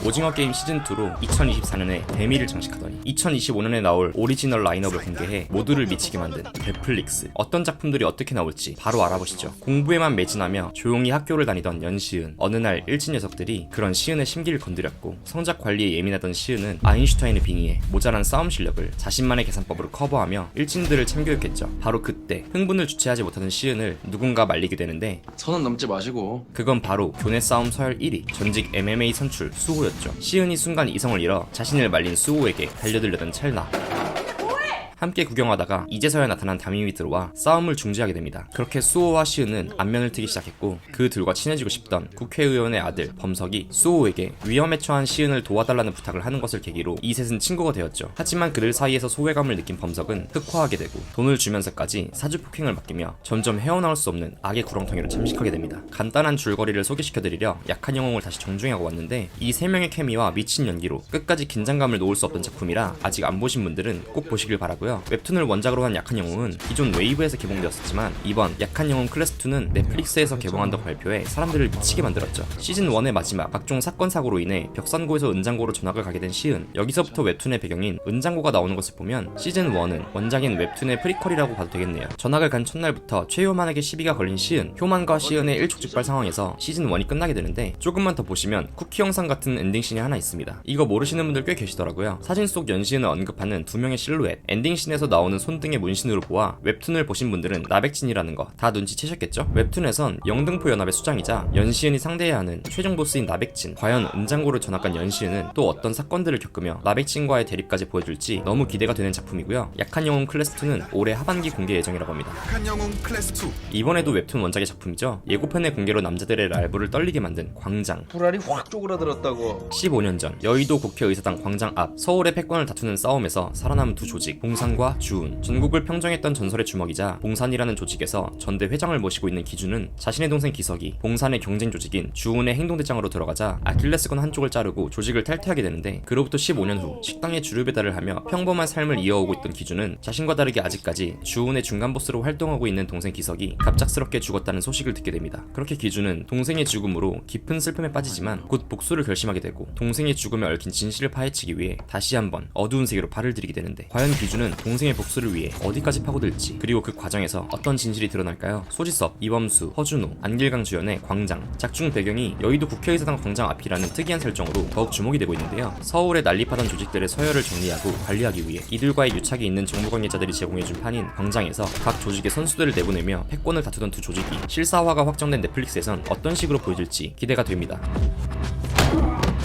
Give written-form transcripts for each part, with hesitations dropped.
오징어 게임 시즌2로 2024년에 데미를 장식하더니 2025년에 나올 오리지널 라인업을 공개해 모두를 미치게 만든 넷플릭스. 어떤 작품들이 어떻게 나올지 바로 알아보시죠. 공부에만 매진하며 조용히 학교를 다니던 연시은. 어느 날 일진 녀석들이 그런 시은의 심기를 건드렸고, 성적 관리에 예민하던 시은은 아인슈타인을 빙의해 모자란 싸움 실력을 자신만의 계산법으로 커버하며 일진들을 참교육했죠. 바로 그때 흥분을 주체하지 못하는 시은을 누군가 말리게 되는데, 선은 넘지 마시고. 그건 바로 교내 싸움 서열 1위 전직 MMA 선출 수호였죠. 시은이 순간 이성을 잃어 자신을 말린 수호에게 달려들려던 찰나, 함께 구경하다가 이제서야 나타난 담임이 들어와 싸움을 중지하게 됩니다. 그렇게 수호와 시은은 안면을 트기 시작했고, 그 둘과 친해지고 싶던 국회의원의 아들 범석이 수호에게 위험에 처한 시은을 도와달라는 부탁을 하는 것을 계기로 이 셋은 친구가 되었죠. 하지만 그들 사이에서 소외감을 느낀 범석은 흑화하게 되고 돈을 주면서까지 사주폭행을 맡기며 점점 헤어나올 수 없는 악의 구렁텅이로 잠식하게 됩니다. 간단한 줄거리를 소개시켜드리려 약한 영웅을 다시 정주행하고 왔는데, 이 세 명의 케미와 미친 연기로 끝까지 긴장감을 놓을 수 없던 작품이라 아직 안 보신 분들은 꼭 보시길 바라고요. 웹툰을 원작으로 한 약한 영웅은 기존 웨이브에서 개봉되었었지만, 이번 약한 영웅 클래스2는 넷플릭스에서 개봉한다고 발표해 사람들을 미치게 만들었죠. 시즌1의 마지막 각종 사건 사고로 인해 벽산고에서 은장고로 전학을 가게 된 시은. 여기서부터 웹툰의 배경인 은장고가 나오는 것을 보면 시즌1은 원작인 웹툰의 프리퀄이라고 봐도 되겠네요. 전학을 간 첫날부터 최효만에게 시비가 걸린 시은. 효만과 시은의 일촉즉발 상황에서 시즌1이 끝나게 되는데, 조금만 더 보시면 쿠키 영상 같은 엔딩씬이 하나 있습니다. 이거 모르시는 분들 꽤 계시더라고요. 사진 속 연시은을 언급하는 두 명의 실루엣, 엔딩씬에서 나오는 손등의 문신으로 보아 웹툰을 보신 분들은 나백진이라는 거 다 눈치채셨겠죠? 웹툰에선 영등포 연합의 수장이자 연시은이 상대해야 하는 최종 보스인 나백진. 과연 은장고를 전학간 연시은은 또 어떤 사건들을 겪으며 나백진과의 대립까지 보여줄지 너무 기대가 되는 작품이고요. 약한 영웅 클래스2는 올해 하반기 공개 예정이라고 합니다. 약한 영웅 클래스2. 이번에도 웹툰 원작의 작품이죠. 예고편의 공개로 남자들의 랄부를 떨리게 만든 광장. 불알이 확 쪼그라들었다고. 15년 전 여의도 국회의사당 광장 앞 서울의 패권을 다투는 싸움에서 살아남은 두 조직, 봉산과 주운. 전국을 평정했던 전설의 주먹이자 봉산이라는 조직에서 전대 회장을 모시고 있는 기준은 자신의 동생 기석이 봉산의 경쟁 조직인 주운의 행동대장으로 들어가자 아킬레스건 한쪽을 자르고 조직을 탈퇴하게 되는데, 그로부터 15년 후 식당에 주류 배달을 하며 평범한 삶을 이어오고 있던 기준은 자신과 다르게 아직까지 주운의 중간 보스로 활동하고 있는 동생 기석이 갑작스럽게 죽었다는 소식을 듣게 됩니다. 그렇게 기준은 동생의 죽음으로 깊은 슬픔에 빠지지만 곧 복수를 결심하게 되고, 동생의 죽음에 얽힌 진실을 파헤치기 위해 다시 한번 어두운 세계로 발을 들이게 되는데, 과연 기준은 동생의 복수를 위해 어디까지 파고들지, 그리고 그 과정에서 어떤 진실이 드러날까요? 소지섭, 이범수, 허준호, 안길강 주연의 광장. 작중 배경이 여의도 국회의사당 광장 앞이라는 특이한 설정으로 더욱 주목이 되고 있는데요. 서울에 난립하던 조직들의 서열을 정리하고 관리하기 위해 이들과의 유착이 있는 정부 관계자들이 제공해준 판인 광장에서 각 조직의 선수들을 내보내며 패권을 다투던 두 조직이 실사화가 확정된 넷플릭스에선 어떤 식으로 보여질지 기대가 됩니다.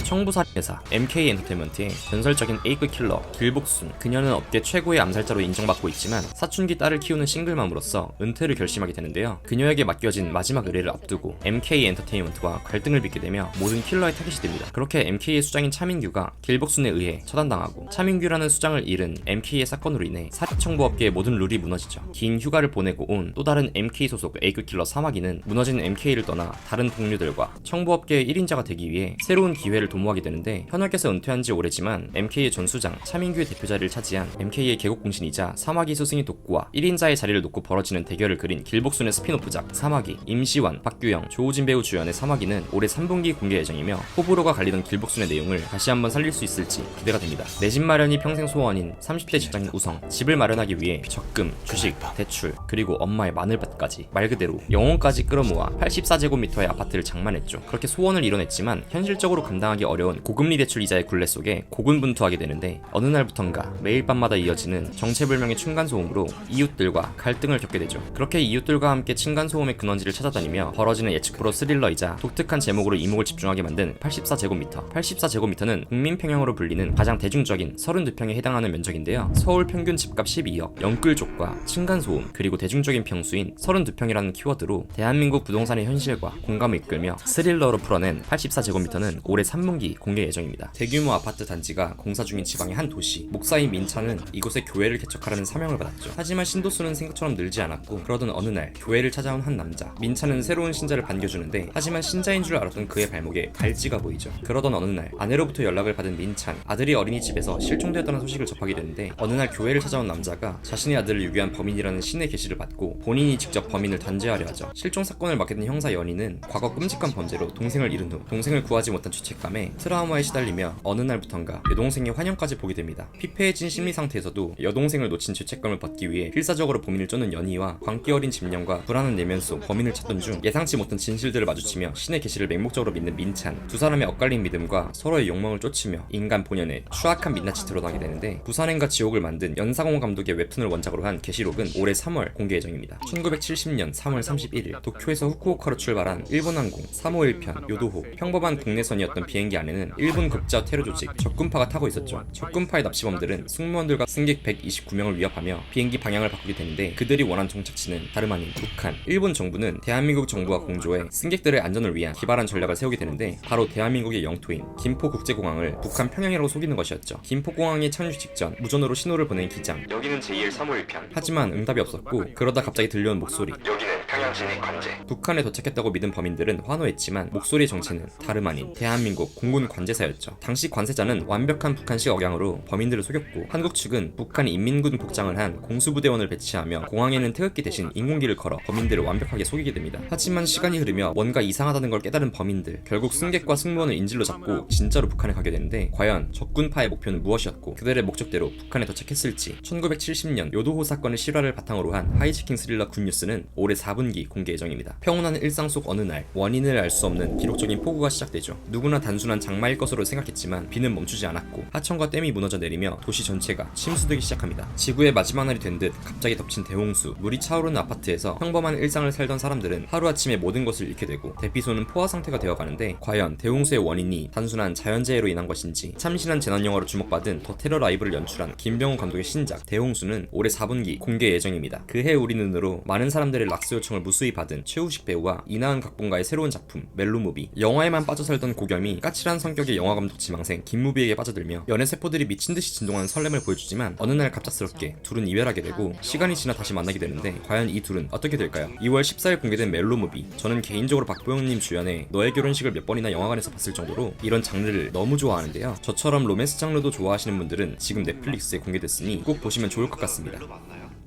청부살인회사 MK 엔터테인먼트의 전설적인 A급 킬러 길복순. 그녀는 업계 최고의 암살자로 인정받고 있지만 사춘기 딸을 키우는 싱글맘으로서 은퇴를 결심하게 되는데요. 그녀에게 맡겨진 마지막 의뢰를 앞두고 MK 엔터테인먼트와 갈등을 빚게 되며 모든 킬러의 타깃이 됩니다. 그렇게 MK의 수장인 차민규가 길복순에 의해 처단당하고, 차민규라는 수장을 잃은 MK의 사건으로 인해 사기청부 업계의 모든 룰이 무너지죠. 긴 휴가를 보내고 온 또 다른 MK 소속 A급 킬러 사마귀는 무너진 MK를 떠나 다른 동료들과 청부 업계의 1인자가 되기 위해 새로운 기회를 도모하게 되는데, 현역에서 은퇴한 지 오래지만 MK의 전 수장 차민규의 대표 자리를 차지한 MK의 계곡공신이자 사마귀 스승이 독구와 1인자의 자리를 놓고 벌어지는 대결을 그린 길복순의 스피노프작 사마귀. 임시완, 박규영, 조우진 배우 주연의 사마귀는 올해 3분기 공개 예정이며, 호불호가 갈리던 길복순의 내용을 다시 한번 살릴 수 있을지 기대가 됩니다. 내 집 마련이 평생 소원인 30대 직장인 우성. 집을 마련하기 위해 적금, 주식, 대출, 그리고 엄마의 마늘밭까지, 말 그대로 영혼까지 끌어모아 84제곱미터의 아파트를 장만했죠. 그렇게 소원을 이뤄냈지만 현실적으로 감당하기 어려운 고금리 대출 이자의 굴레 속에 고군분투하게 되는데, 어느 날부턴가 매일 밤마다 이어지는 정체불명의 층간소음으로 이웃들과 갈등을 겪게 되죠. 그렇게 이웃들과 함께 층간소음의 근원지를 찾아다니며 벌어지는 예측불허 스릴러이자 독특한 제목으로 이목을 집중하게 만든 84제곱미터. 84제곱미터는 국민평형으로 불리는 가장 대중적인 32평에 해당하는 면적인데요. 서울 평균 집값 12억, 영끌족과 층간소음, 그리고 대중적인 평수인 32평이라는 키워드로 대한민국 부동산의 현실과 공감을 이끌며 스릴러로 풀어낸 84제곱미터는 올해 3분기 공개 예정입니다. 대규모 아파트 단지가 공사 중인 지방의 한 도시, 목사인 민찬은 이곳에 교회를 개척하라는 사명을 받았죠. 하지만 신도수는 생각처럼 늘지 않았고, 그러던 어느 날 교회를 찾아온 한 남자. 민찬은 새로운 신자를 반겨주는데, 하지만 신자인 줄 알았던 그의 발목에 갈지가 보이죠. 그러던 어느 날 아내로부터 연락을 받은 민찬. 아들이 어린이집에서 실종되었다는 소식을 접하게 되는데, 어느 날 교회를 찾아온 남자가 자신의 아들을 유괴한 범인이라는 신의 계시를 받고 본인이 직접 범인을 단죄하려 하죠. 실종 사건을 맡게 된 형사 연희는 과거 끔찍한 범죄로 동생을 잃은 후 동생을 구하지 못한 죄책감에 때문에 트라우마에 시달리며 어느 날부턴가 여동생의 환영까지 보게 됩니다. 피폐해진 심리 상태에서도 여동생을 놓친 죄책감을 벗기 위해 필사적으로 범인을 쫓는 연희와 광기 어린 집념과 불안한 내면 속 범인을 찾던 중 예상치 못한 진실들을 마주치며 신의 계시를 맹목적으로 믿는 민찬, 두 사람의 엇갈린 믿음과 서로의 욕망을 쫓으며 인간 본연의 추악한 민낯이 드러나게 되는데, 부산행과 지옥을 만든 연상홍 감독의 웹툰을 원작으로 한 계시록은 올해 3월 공개 예정입니다. 1970년 3월 31일 도쿄에서 후쿠오카로 출발한 일본항공 351편 요도호. 평범한 국내선이었던 비행기 안에는 일본 극자 테러 조직 적군파가 타고 있었죠. 적군파의 납치범들은 승무원들과 승객 129명을 위협하며 비행기 방향을 바꾸게 되는데, 그들이 원한 정착지는 다름 아닌 북한. 일본 정부는 대한민국 정부와 공조해 승객들의 안전을 위한 기발한 전략을 세우게 되는데, 바로 대한민국의 영토인 김포국제공항을 북한 평양이라고 속이는 것이었죠. 김포공항에 착륙 직전 무전으로 신호를 보낸 기장, 여기는 제2일 351편. 하지만 응답이 없었고, 그러다 갑자기 들려온 목소리, 여기는 평양 진입 관제. 북한에 도착했다고 믿은 범인들은 환호했지만 목소리의 정체는 다름 아닌 대한민국 공군 관제사였죠. 당시 관세자는 완벽한 북한식 억양으로 범인들을 속였고, 한국 측은 북한 인민군 복장을 한 공수부대원을 배치하며 공항에는 태극기 대신 인공기를 걸어 범인들을 완벽하게 속이게 됩니다. 하지만 시간이 흐르며 뭔가 이상하다는 걸 깨달은 범인들, 결국 승객과 승무원을 인질로 잡고 진짜로 북한에 가게 되는데, 과연 적군파의 목표는 무엇이었고 그들의 목적대로 북한에 도착했을지. 1970년 요도호 사건의 실화를 바탕으로 한 하이제킹 스릴러 굿뉴스는 올해 4분기 공개 예정입니다. 평온한 일상 속 어느 날 원인을 알 수 없는 기록적인 폭우가 시작되죠. 누구나 단순한 장마일 것으로 생각했지만 비는 멈추지 않았고 하천과 댐이 무너져 내리며 도시 전체가 침수되기 시작합니다. 지구의 마지막 날이 된 듯 갑자기 덮친 대홍수. 물이 차오르는 아파트에서 평범한 일상을 살던 사람들은 하루아침에 모든 것을 잃게 되고 대피소는 포화 상태가 되어가는데, 과연 대홍수의 원인이 단순한 자연재해로 인한 것인지. 참신한 재난영화로 주목받은 더 테러 라이브를 연출한 김병호 감독의 신작 대홍수는 올해 4분기 공개 예정입니다. 그해 우리 눈으로 많은 사람들의 락스 요청을 무수히 받은 최우식 배우와 이나은 각본가의 새로운 작품 멜로무비. 영화에만 빠져 살던 고겸이 까칠한 성격의 영화감독 지망생 김무비에게 빠져들며 연애세포들이 미친듯이 진동하는 설렘을 보여주지만, 어느 날 갑작스럽게 둘은 이별하게 되고 시간이 지나 다시 만나게 되는데, 과연 이 둘은 어떻게 될까요? 2월 14일 공개된 멜로무비. 저는 개인적으로 박보영님 주연의 너의 결혼식을 몇 번이나 영화관에서 봤을 정도로 이런 장르를 너무 좋아하는데요. 저처럼 로맨스 장르도 좋아하시는 분들은 지금 넷플릭스에 공개됐으니 꼭 보시면 좋을 것 같습니다.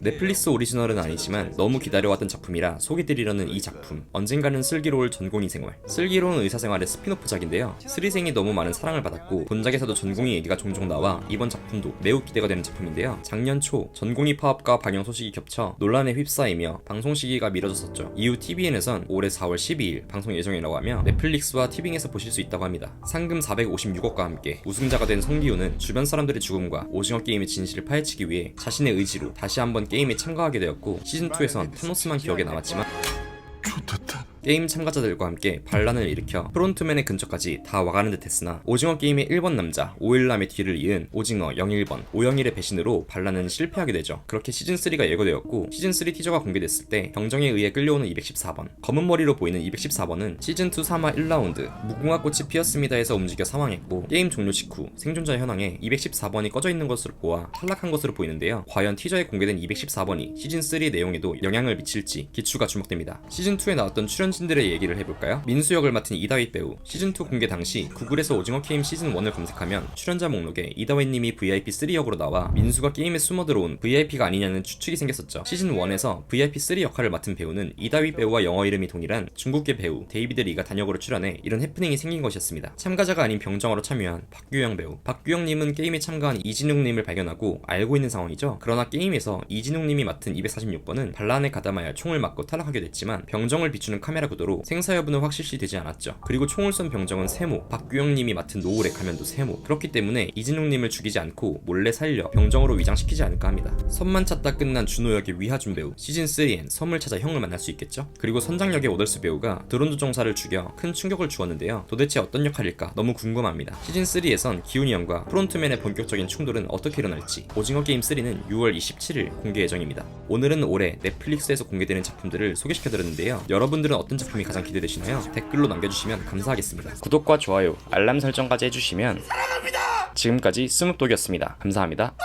넷플릭스 오리지널은 아니지만 너무 기다려왔던 작품이라 소개드리려는 이 작품, 언젠가는 슬기로울 전공의 생활. 슬기로운 의사생활의 스피노프작인데요. 스리생이 너무 많은 사랑을 받았고 본작에서도 전공의 얘기가 종종 나와 이번 작품도 매우 기대가 되는 작품인데요. 작년 초 전공의 파업과 방영 소식이 겹쳐 논란에 휩싸이며 방송 시기가 미뤄졌었죠. 이후 TVN에선 올해 4월 12일 방송 예정이라고 하며 넷플릭스와 티빙에서 보실 수 있다고 합니다. 상금 456억과 함께 우승자가 된 성기훈은 주변 사람들의 죽음과 오징어 게임의 진실을 파헤치기 위해 자신의 의지로 다시 한번 게임에 참가하게 되었고, 시즌2에선 타노스만 기억에 남았지만 게임 참가자들과 함께 반란을 일으켜 프론트맨의 근처까지 다 와가는 듯 했으나, 오징어 게임의 1번 남자 오일남의 뒤를 이은 오징어 01번 오영일의 배신으로 반란은 실패하게 되죠. 그렇게 시즌3가 예고되었고, 시즌3 티저가 공개됐을 때 경정에 의해 끌려오는 214번, 검은 머리로 보이는 214번은 시즌2 3화 1라운드 무궁화꽃이 피었습니다에서 움직여 사망했고, 게임 종료 직후 생존자 현황에 214번이 꺼져 있는 것으로 보아 탈락한 것으로 보이는데요. 과연 티저에 공개된 214번이 시즌3 내용에도 영향을 미칠지 기추가 주목됩니다. 시즌2에 나왔던 출연진들의 얘기를 해볼까요? 민수 역을 맡은 이다윗 배우. 시즌2 공개 당시 구글에서 오징어 게임 시즌1을 검색하면 출연자 목록에 이다윗님이 VIP3 역으로 나와 민수가 게임에 숨어들어온 VIP가 아니냐는 추측이 생겼었죠. 시즌1에서 VIP3 역할을 맡은 배우는 이다윗 배우와 영어 이름이 동일한 중국계 배우 데이비드 리가 단역으로 출연해 이런 해프닝이 생긴 것이었습니다. 참가자가 아닌 병정으로 참여한 박규영 배우. 박규영님은 게임에 참가한 이진욱님을 발견하고 알고 있는 상황이죠. 그러나 게임에서 이진욱님이 맡은 246번은 반란에 가담하여 총을 맞고 탈락하게 됐지만, 병정을 비추는 카메라 구도로 생사 여부는 확실시 되지 않았죠. 그리고 총을 쏜 병정은 세모, 박규영님이 맡은 노을의 가면도 세모. 그렇기 때문에 이진욱님을 죽이지 않고 몰래 살려 병정으로 위장시키지 않을까 합니다. 섬만 찾다 끝난 준호 역의 위하준 배우. 시즌3엔 섬을 찾아 형을 만날 수 있겠죠? 그리고 선장 역의 오덜스 배우가 드론 조종사를 죽여 큰 충격을 주었는데요. 도대체 어떤 역할일까 너무 궁금합니다. 시즌3에선 기훈이 형과 프론트맨의 본격적인 충돌은 어떻게 일어날지. 오징어 게임 3는 6월 27일 공개 예정입니다. 오늘은 올해 넷플릭스에서 공개되는 작품들을 소개시켜드렸는데요. 여러분들은 어떤 작품이 가장 기대되시나요? 댓글로 남겨주시면 감사하겠습니다. 구독과 좋아요, 알람 설정까지 해주시면 사랑합니다. 지금까지 스묵독이었습니다. 감사합니다.